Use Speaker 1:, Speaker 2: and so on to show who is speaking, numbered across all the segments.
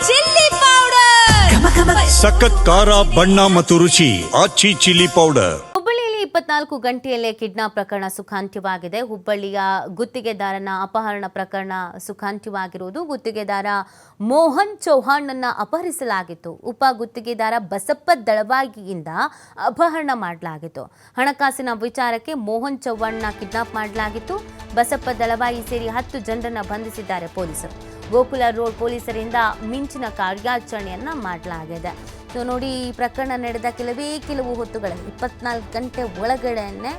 Speaker 1: Chilli powder,
Speaker 2: ಸಖತ್ ಖಾರ ಬಣ್ಣ ಮತ್ತು ರುಚಿ ಆಚಿ ಚಿಲ್ಲಿ ಪೌಡರ್.
Speaker 3: ಹುಬ್ಬಳ್ಳಿಯಲ್ಲಿ 24 ಗಂಟೆಯಲ್ಲೇ ಕಿಡ್ನಾಪ್ ಪ್ರಕರಣ ಸುಖಾಂತ್ಯವಾಗಿದೆ. ಹುಬ್ಬಳ್ಳಿಯ ಗುತ್ತಿಗೆದಾರನ ಅಪಹರಣ ಪ್ರಕರಣ ಸುಖಾಂತ್ಯವಾಗಿರುವುದು. ಗುತ್ತಿಗೆದಾರ ಮೋಹನ್ ಚೌಹಾಣ್ನನ್ನ ಅಪಹರಿಸಲಾಗಿತ್ತು. ಉಪ ಗುತ್ತಿಗೆದಾರ ಬಸಪ್ಪ ದಳವಾಯಿಯಿಂದ ಅಪಹರಣ ಮಾಡಲಾಗಿತ್ತು. ಹಣಕಾಸಿನ ವಿಚಾರಕ್ಕೆ ಮೋಹನ್ ಚೌಹಾಣ್ನ ಕಿಡ್ನಾಪ್ ಮಾಡಲಾಗಿತ್ತು. ಬಸಪ್ಪ ದಳವಾಯಿ ಸೇರಿ 10 ಜನರನ್ನ ಬಂಧಿಸಿದ್ದಾರೆ ಪೊಲೀಸರು. ಗೋಕುಲ ರೋಡ್ ಪೊಲೀಸರಿಂದ ಮಿಂಚಿನ ಕಾರ್ಯಾಚರಣೆಯನ್ನ ಮಾಡಲಾಗಿದೆ. ನೋಡಿ, ಈ ಪ್ರಕರಣ ನಡೆದ ಕೆಲವು ಹೊತ್ತುಗಳಲ್ಲಿ 24 ಗಂಟೆ ಒಳಗಡೆನೆ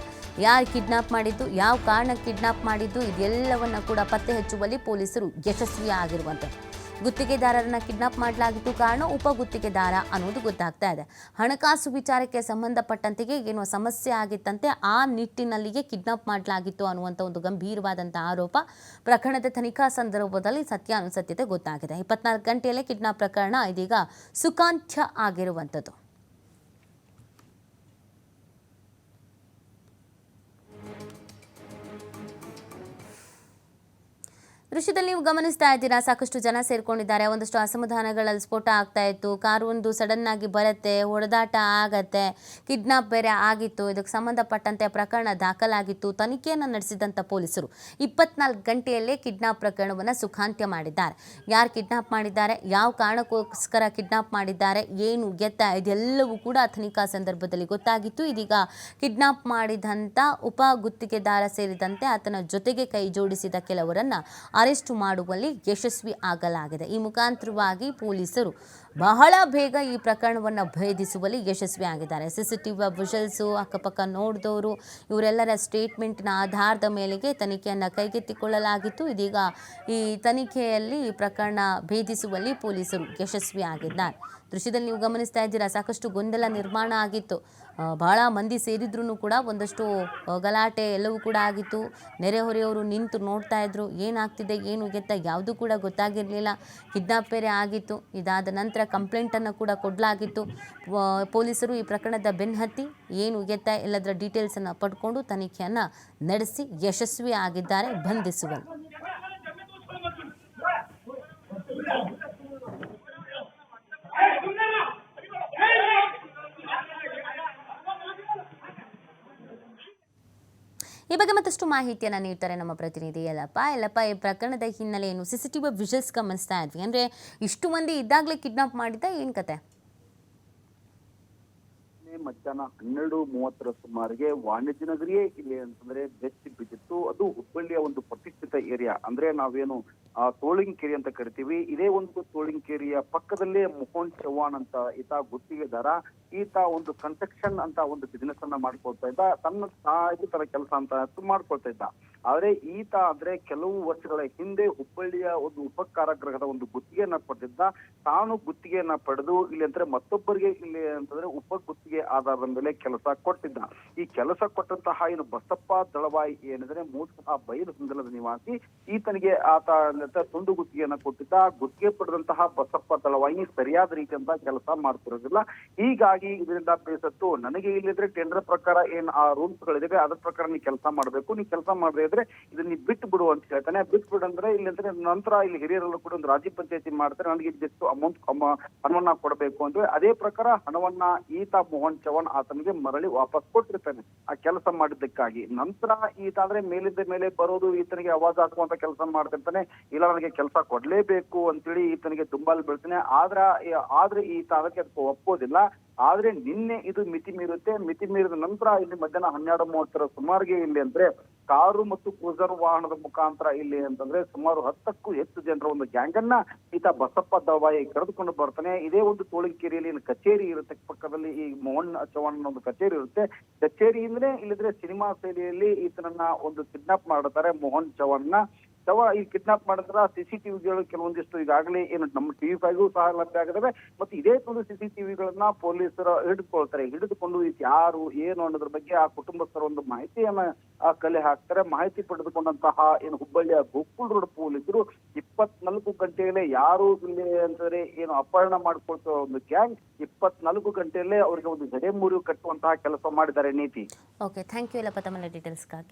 Speaker 3: ಯಾರು ಕಿಡ್ನಾಪ್ ಮಾಡಿದ್ದು, ಯಾವ ಕಾರಣಕ್ಕೆ ಕಿಡ್ನಾಪ್ ಮಾಡಿದ್ದು, ಇದೆಲ್ಲವನ್ನ ಕೂಡ ಪತ್ತೆ ಹಚ್ಚುವಲ್ಲಿ ಪೊಲೀಸರು ಯಶಸ್ವಿಯಾಗಿರುವಂಥದ್ದು. ಗುತ್ತಿಗೆದಾರರನ್ನ ಕಿಡ್ನಾಪ್ ಮಾಡಲಾಗಿದ್ದು, ಕಾರಣ ಉಪ ಗುತ್ತಿಗೆದಾರ ಅನ್ನೋದು ಗೊತ್ತಾಗ್ತಾ ಇದೆ. ಹಣಕಾಸು ವಿಚಾರಕ್ಕೆ ಸಂಬಂಧಪಟ್ಟಂತೆಯೇ ಏನೋ ಸಮಸ್ಯೆ ಆಗಿತ್ತಂತೆ, ಆ ನಿಟ್ಟಿನಲ್ಲಿಯೇ ಕಿಡ್ನಾಪ್ ಮಾಡಲಾಗಿತ್ತು ಅನ್ನುವಂಥ ಒಂದು ಗಂಭೀರವಾದಂಥ ಆರೋಪ. ಪ್ರಕರಣದ ತನಿಖಾ ಸಂದರ್ಭದಲ್ಲಿ ಸತ್ಯಾನುಸತ್ಯತೆ ಗೊತ್ತಾಗಿದೆ. 24 ಗಂಟೆಯಲ್ಲೇ ಕಿಡ್ನಾಪ್ ಪ್ರಕರಣ ಇದೀಗ ಸುಖಾಂತ್ಯ ಆಗಿರುವಂಥದ್ದು. ದೃಶ್ಯದಲ್ಲಿ ನೀವು ಗಮನಿಸ್ತಾ ಇದ್ದೀರಾ, ಸಾಕಷ್ಟು ಜನ ಸೇರ್ಕೊಂಡಿದ್ದಾರೆ. ಒಂದಷ್ಟು ಅಸಮಾಧಾನಗಳಲ್ಲಿ ಸ್ಫೋಟ ಆಗ್ತಾ ಇತ್ತು. ಕಾರು ಒಂದು ಸಡನ್ ಆಗಿ ಬರುತ್ತೆ, ಹೊಡೆದಾಟ ಆಗತ್ತೆ, ಕಿಡ್ನಾಪ್ ಬೇರೆ ಆಗಿತ್ತು. ಇದಕ್ಕೆ ಸಂಬಂಧಪಟ್ಟಂತೆ ಪ್ರಕರಣ ದಾಖಲಾಗಿತ್ತು. ತನಿಖೆಯನ್ನು ನಡೆಸಿದಂಥ ಪೊಲೀಸರು 24 ಗಂಟೆಯಲ್ಲೇ ಕಿಡ್ನಾಪ್ ಪ್ರಕರಣವನ್ನು ಸುಖಾಂತ್ಯ ಮಾಡಿದ್ದಾರೆ. ಯಾರು ಕಿಡ್ನಾಪ್ ಮಾಡಿದ್ದಾರೆ, ಯಾವ ಕಾರಣಕ್ಕೋಸ್ಕರ ಕಿಡ್ನಾಪ್ ಮಾಡಿದ್ದಾರೆ, ಏನು ಎತ್ತ, ಇದೆಲ್ಲವೂ ಕೂಡ ತನಿಖಾ ಸಂದರ್ಭದಲ್ಲಿ ಗೊತ್ತಾಗಿತ್ತು. ಇದೀಗ ಕಿಡ್ನಾಪ್ ಮಾಡಿದಂಥ ಉಪ ಗುತ್ತಿಗೆದಾರ ಸೇರಿದಂತೆ ಆತನ ಜೊತೆಗೆ ಕೈ ಜೋಡಿಸಿದ ಕೆಲವರನ್ನ ಅರೆಸ್ಟ್ ಮಾಡುವಲ್ಲಿ ಯಶಸ್ವಿ ಆಗಲಾಗಿದೆ. ಈ ಮುಖಾಂತರವಾಗಿ ಪೊಲೀಸರು ಬಹಳ ಬೇಗ ಈ ಪ್ರಕರಣವನ್ನು ಭೇದಿಸುವಲ್ಲಿ ಯಶಸ್ವಿಯಾಗಿದ್ದಾರೆ. CCTV ವಿಜುವಲ್ಸು, ಅಕ್ಕಪಕ್ಕ ನೋಡಿದವರು, ಇವರೆಲ್ಲರ ಸ್ಟೇಟ್ಮೆಂಟ್ನ ಆಧಾರದ ಮೇಲೆಗೆ ತನಿಖೆಯನ್ನು ಕೈಗೆತ್ತಿಕೊಳ್ಳಲಾಗಿತ್ತು. ಇದೀಗ ಈ ತನಿಖೆಯಲ್ಲಿ ಈ ಪ್ರಕರಣ ಭೇದಿಸುವಲ್ಲಿ ಪೊಲೀಸರು ಯಶಸ್ವಿಯಾಗಿದ್ದಾರೆ. ದೃಶ್ಯದಲ್ಲಿ ನೀವು ಗಮನಿಸ್ತಾ ಇದ್ದೀರಾ, ಸಾಕಷ್ಟು ಗೊಂದಲ ನಿರ್ಮಾಣ ಆಗಿತ್ತು. ಬಹಳ ಮಂದಿ ಸೇರಿದ್ರೂ ಕೂಡ ಒಂದಷ್ಟು ಗಲಾಟೆ ಎಲ್ಲವೂ ಕೂಡ ಆಗಿತ್ತು. ನೆರೆಹೊರೆಯವರು ನಿಂತು ನೋಡ್ತಾ ಇದ್ರು, ಏನಾಗ್ತಿದೆ ಏನು ಎತ್ತ ಯಾವುದೂ ಕೂಡ ಗೊತ್ತಾಗಿರಲಿಲ್ಲ. ಕಿಡ್ನಾಪ್ ಬೇರೆ ಆಗಿತ್ತು. ಇದಾದ ನಂತರ ಕಂಪ್ಲೇಂಟನ್ನು ಕೂಡ ಕೊಡಲಾಗಿತ್ತು. ಪೊಲೀಸರು ಈ ಪ್ರಕರಣದ ಬೆನ್ನಹತ್ತಿ ಏನು ಎತ್ತ ಎಲ್ಲದರ ಡೀಟೇಲ್ಸನ್ನು ಪಡ್ಕೊಂಡು ತನಿಖೆಯನ್ನು ನಡೆಸಿ ಯಶಸ್ವಿ ಆಗಿದ್ದಾರೆ ಬಂಧಿಸುವಲ್ಲಿ. ಈ ಬಗ್ಗೆ ಮತ್ತಷ್ಟು ಮಾಹಿತಿಯನ್ನು ನೀಡ್ತಾರೆ ನಮ್ಮ ಪ್ರತಿನಿಧಿ ಯಲ್ಲಪ್ಪ. ಈ ಪ್ರಕರಣದ ಹಿನ್ನೆಲೆ ಏನು? CCTV ವಿಜುವಲ್ಸ್ ಗಮನಿಸ್ತಾ ಇದ್ವಿ, ಅಂದರೆ ಇಷ್ಟು ಮಂದಿ ಇದ್ದಾಗಲೇ ಕಿಡ್ನಾಪ್ ಮಾಡಿದ್ದ, ಏನು ಕತೆ?
Speaker 4: ಮಧ್ಯಾಹ್ನ 12:30 ಸುಮಾರಿಗೆ ವಾಣಿಜ್ಯ ನಗರಿಯೇ ಇಲ್ಲಿ ಅಂತಂದ್ರೆ ಬೆಚ್ಚಿ ಬಿದ್ದಿತ್ತು. ಅದು ಹುಬ್ಬಳ್ಳಿಯ ಒಂದು ಪ್ರತಿಷ್ಠಿತ ಏರಿಯಾ, ಅಂದ್ರೆ ನಾವೇನು ತೋಳಿಂಗೇರಿ ಅಂತ ಕರಿತೀವಿ. ಇದೇ ಒಂದು ತೋಳಿಂಗೇರಿಯ ಪಕ್ಕದಲ್ಲೇ ಮೋಹನ್ ಚೌಹಾಣ್ ಅಂತ ಈತ ಗುತ್ತಿಗೆದಾರ. ಈತ ಒಂದು ಕನ್ಸ್ಟ್ರಕ್ಷನ್ ಅಂತ ಒಂದು ಬಿಸಿನೆಸ್ ಅನ್ನ ಮಾಡ್ಕೊಳ್ತಾ ಇದ್ದ, ತನ್ನ ತರ ಕೆಲಸ ಅಂತ ಮಾಡ್ಕೊಳ್ತಾ ಇದ್ದ. ಆದ್ರೆ ಈತ ಅಂದ್ರೆ ಕೆಲವು ವರ್ಷಗಳ ಹಿಂದೆ ಹುಬ್ಬಳ್ಳಿಯ ಒಂದು ಉಪ ಕಾರಾಗೃಹದ ಒಂದು ಗುತ್ತಿಗೆಯನ್ನ ಪಡೆದಿದ್ದ. ತಾನು ಗುತ್ತಿಗೆಯನ್ನ ಪಡೆದು ಇಲ್ಲಿ ಅಂದ್ರೆ ಮತ್ತೊಬ್ಬರಿಗೆ ಇಲ್ಲಿ ಅಂತಂದ್ರೆ ಉಪ ಗುತ್ತಿಗೆ ಆಧಾರದ ಮೇಲೆ ಕೆಲಸ ಕೊಟ್ಟಿದ್ದ. ಈ ಕೆಲಸ ಕೊಟ್ಟಂತಹ ಏನು ಬಸಪ್ಪ ದಳವಾಯಿ ಏನಿದ್ರೆ ಮೂಲತಃ ಬೈಲಹೊಂಗಲದ ನಿವಾಸಿ. ಈತನಿಗೆ ಆತ ತುಂಡು ಗುತ್ತಿಗೆಯನ್ನ ಕೊಟ್ಟಿದ್ದ. ಗುತ್ತಿಗೆ ಪಡೆದಂತಹ ಬಸಪ್ಪ ದಳವಾಯಿ ಸರಿಯಾದ ರೀತಿಯಿಂದ ಕೆಲಸ ಮಾಡ್ತಿರೋದಿಲ್ಲ. ಹೀಗಾಗಿ ಇದರಿಂದ ಬೇಸತ್ತು, ನನಗೆ ಇಲ್ಲಿದ್ರೆ ಟೆಂಡರ್ ಪ್ರಕಾರ ಏನ್ ಆ ರೂಲ್ಸ್ ಗಳಿದೆ ಅದ್ರ ಪ್ರಕಾರ ನೀ ಕೆಲಸ ಮಾಡ್ಬೇಕು, ನೀ ಕೆಲಸ ಮಾಡದೇ ಇದ್ರೆ ಇದನ್ನ ನೀ ಬಿಟ್ಟು ಬಿಡು ಅಂತ ಹೇಳ್ತಾನೆ. ಬಿಟ್ಟು ಬಿಡು ಅಂದ್ರೆ ಇಲ್ಲಿ ಅಂದ್ರೆ ನಂತರ ಇಲ್ಲಿ ಹಿರಿಯರೆಲ್ಲ ಕೂಡ ಒಂದು ರಾಜಿ ಪಂಚಾಯತಿ ಮಾಡ್ತಾರೆ, ನನಗೆ ಇದಿಷ್ಟು ಹಣವನ್ನ ಕೊಡಬೇಕು ಅಂದ್ರೆ ಅದೇ ಪ್ರಕಾರ ಹಣವನ್ನ ಈತ ಮೋಹನ್ ಚೌಹಾಣ್ ಆತನಿಗೆ ಮರಳಿ ವಾಪಸ್ ಕೊಟ್ಟಿರ್ತಾನೆ ಆ ಕೆಲಸ ಮಾಡಿದ್ದಕ್ಕಾಗಿ. ನಂತರ ಈತ ಅಂದ್ರೆ ಮೇಲಿಂದ ಮೇಲೆ ಬರೋದು, ಈತನಿಗೆ ಆವಾಜ್ ಹಾಕುವಂತ ಕೆಲಸ ಮಾಡ್ತಿರ್ತಾನೆ. ಇಲ್ಲ ನನಗೆ ಕೆಲಸ ಕೊಡ್ಲೇಬೇಕು ಅಂತೇಳಿ ಈತನಿಗೆ ದುಂಬಾಲು ಬೀಳ್ತಾನೆ. ಆದ್ರೆ ಈತ ಅದಕ್ಕೆ ಒಪ್ಪೋದಿಲ್ಲ. ಆದ್ರೆ ನಿನ್ನೆ ಇದು ಮಿತಿ ಮೀರಿದ ನಂತರ ಇಲ್ಲಿ ಮಧ್ಯಾಹ್ನ 12:30 ಸುಮಾರಿಗೆ ಇಲ್ಲಿ ಅಂದ್ರೆ ಕಾರು ಮತ್ತು ಕ್ರೂಸರ್ ವಾಹನದ ಮುಖಾಂತರ ಇಲ್ಲಿ ಅಂತಂದ್ರೆ ಸುಮಾರು 10ಕ್ಕೂ ಹೆಚ್ಚು ಜನರ ಒಂದು ಗ್ಯಾಂಗ್ ಅನ್ನ ಈತ ಬಸಪ್ಪ ದಳವಾಯಿ ಕರೆದುಕೊಂಡು ಬರ್ತಾನೆ. ಇದೇ ಒಂದು ತೋಳಿಂಗೇರಿಯಲ್ಲಿ ಕಚೇರಿ ಇರುತ್ತೆ ಪಕ್ಕದಲ್ಲಿ, ಈ ಮೋಹನ್ ಚೌಹಾಣ್ ಒಂದು ಕಚೇರಿ ಇರುತ್ತೆ. ಕಚೇರಿ ಅಂದ್ರೆ ಇಲ್ಲಿದ್ರೆ ಸಿನಿಮಾ ಶೈಲಿಯಲ್ಲಿ ಈತನನ್ನ ಒಂದು ಕಿಡ್ನಾಪ್ ಮಾಡುತ್ತಾರೆ ಮೋಹನ್ ಚೌಹಾಣ್ನ. ಈ ಕಿಡ್ನಾಪ್ ಮಾಡಿದ್ರ CCTVಗಳು ಕೆಲವೊಂದಿಷ್ಟು ಈಗಾಗಲೇ ಏನು ನಮ್ಮ TV5 ಸಹ ಲಭ್ಯ ಆಗಿದಾವೆ. ಮತ್ತು ಇದೇ ಒಂದು CCTVಗಳನ್ನ ಪೊಲೀಸರು ಹಿಡಿದುಕೊಂಡು ಯಾರು ಏನು ಅನ್ನೋದ್ರ ಬಗ್ಗೆ ಆ ಕುಟುಂಬಸ್ಥರ ಒಂದು ಮಾಹಿತಿಯನ್ನ ಕಲೆ ಹಾಕ್ತಾರೆ. ಮಾಹಿತಿ ಪಡೆದುಕೊಂಡಂತಹ ಏನು ಹುಬ್ಬಳ್ಳಿಯ ಗೋಕುಲ್ ರೋಡ್ ಪೊಲೀಸರು 24 ಗಂಟೆಯಲ್ಲೇ ಯಾರು ಇಲ್ಲಿ ಅಂತಂದ್ರೆ ಏನು ಅಪಹರಣ ಮಾಡ್ಕೊಳ್ತಾ ಒಂದು ಗ್ಯಾಂಗ್ 24 ಗಂಟೆಯಲ್ಲೇ ಅವರಿಗೆ ಒಂದು ಜಡೆ ಮುರಿವು ಕಟ್ಟುವಂತಹ ಕೆಲಸ ಮಾಡಿದ್ದಾರೆ. ನೀತಿ.
Speaker 3: ಓಕೆ, ಥ್ಯಾಂಕ್ ಯು ಯಲ್ಲಪ್ಪ ತಮ್ಮ ಡೀಟೇಲ್ಸ್ಗಾಗಿ.